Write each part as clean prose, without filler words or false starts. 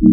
Hey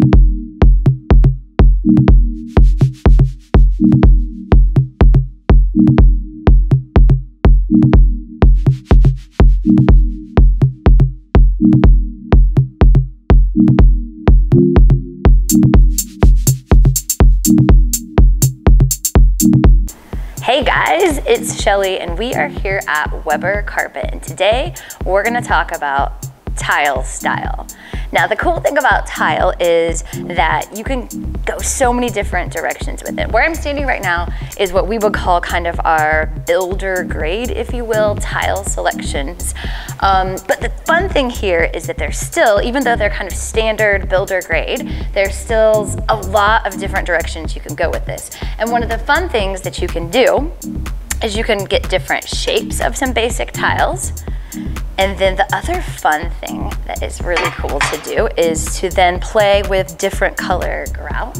guys, it's Shelly and we are here at Weber Carpet, and today we're going to talk about tile style. Now the cool thing about tile is that you can go so many different directions with it. Where I'm standing right now is what we would call kind of our builder grade, if you will, tile selections. But the fun thing here is that there's still, even though they're kind of standard builder grade, there's still a lot of different directions you can go with this. And one of the fun things that you can do is you can get different shapes of some basic tiles. And then the other fun thing that is really cool to do is to then play with different color grout,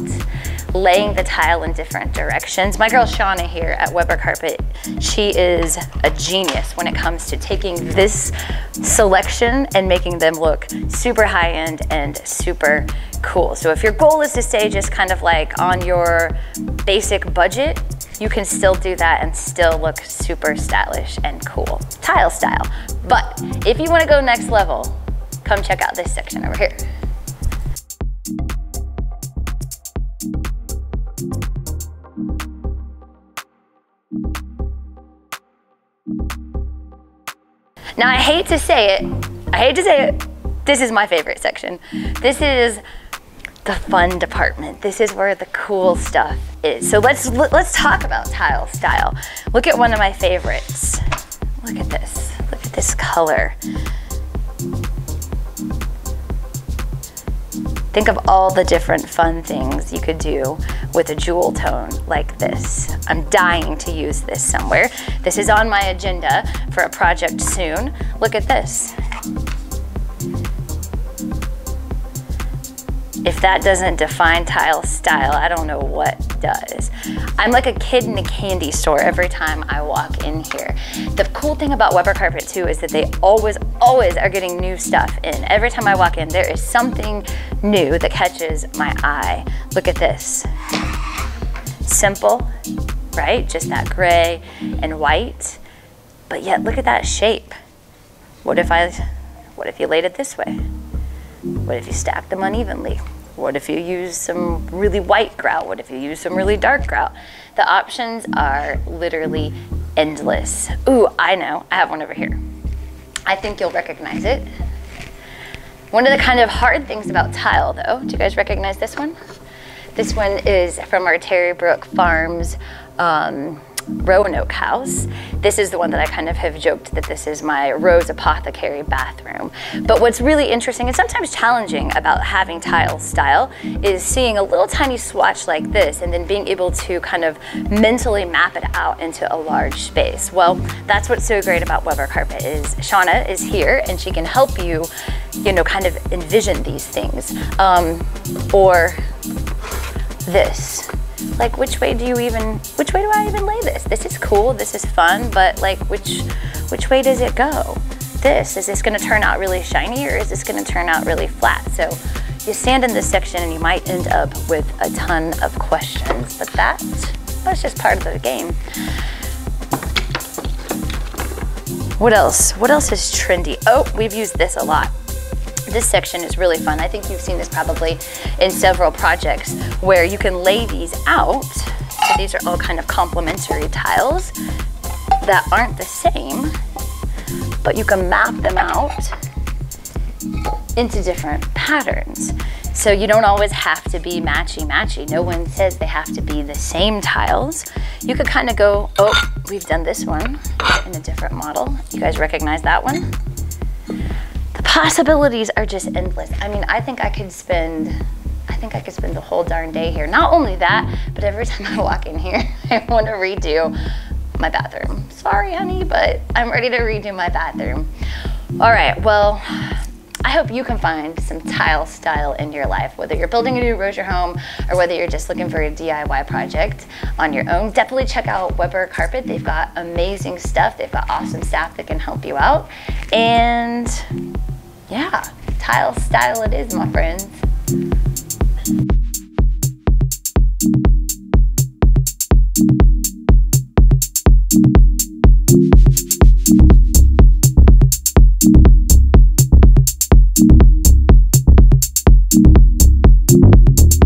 laying the tile in different directions. My girl Shauna here at Weber Carpet, she is a genius when it comes to taking this selection and making them look super high end and super cool. So if your goal is to stay just kind of like on your basic budget, you can still do that and still look super stylish and cool, tile style. But if you want to go next level, come check out this section over here. Now I hate to say it, this is my favorite section. This is the fun department. This is where the cool stuff is. So let's talk about tile style. Look at one of my favorites. Look at this color. Think of all the different fun things you could do with a jewel tone like this. I'm dying to use this somewhere. This is on my agenda for a project soon. Look at this. If that doesn't define tile style, I don't know what does. I'm like a kid in a candy store every time I walk in here. The cool thing about Weber Carpet too is that they always are getting new stuff in. Every time I walk in, there is something new that catches my eye. Look at this. Simple, right? Just that gray and white, but yet look at that shape. What if you laid it this way? What if you stacked them unevenly? What if you use some really white grout? What if you use some really dark grout? The options are literally endless. Ooh, I know, I have one over here. I think you'll recognize it. One of the kind of hard things about tile though, do you guys recognize this one? This one is from our Terry Brook Farms Roanoke house. This is the one that I kind of have joked that this is my Rose Apothecary bathroom. But what's really interesting and sometimes challenging about having tile style is seeing a little tiny swatch like this and then being able to kind of mentally map it out into a large space. Well, that's what's so great about Weber Carpet is Shauna is here and she can help you, kind of envision these things. Or this. Like which way do I even lay this? This is cool, this is fun, but like which way does it go? Is this gonna turn out really shiny or is this gonna turn out really flat? So you stand in this section and you might end up with a ton of questions, but that's just part of the game. What else? What else is trendy? Oh, we've used this a lot. This section is really fun. I think you've seen this probably in several projects where you can lay these out. So these are all kind of complementary tiles that aren't the same, but you can map them out into different patterns. So you don't always have to be matchy-matchy. No one says they have to be the same tiles. You could kind of go, oh, we've done this one in a different model. You guys recognize that one? Possibilities are just endless. I mean, I think I could spend the whole darn day here. Not only that, but every time I walk in here, I want to redo my bathroom. Sorry, honey, but I'm ready to redo my bathroom. All right, well, I hope you can find some tile style in your life, whether you're building a new Rozier home or whether you're just looking for a DIY project on your own. Definitely check out Weber Carpet. They've got amazing stuff. They've got awesome staff that can help you out. And yeah, tile style it is, my friends.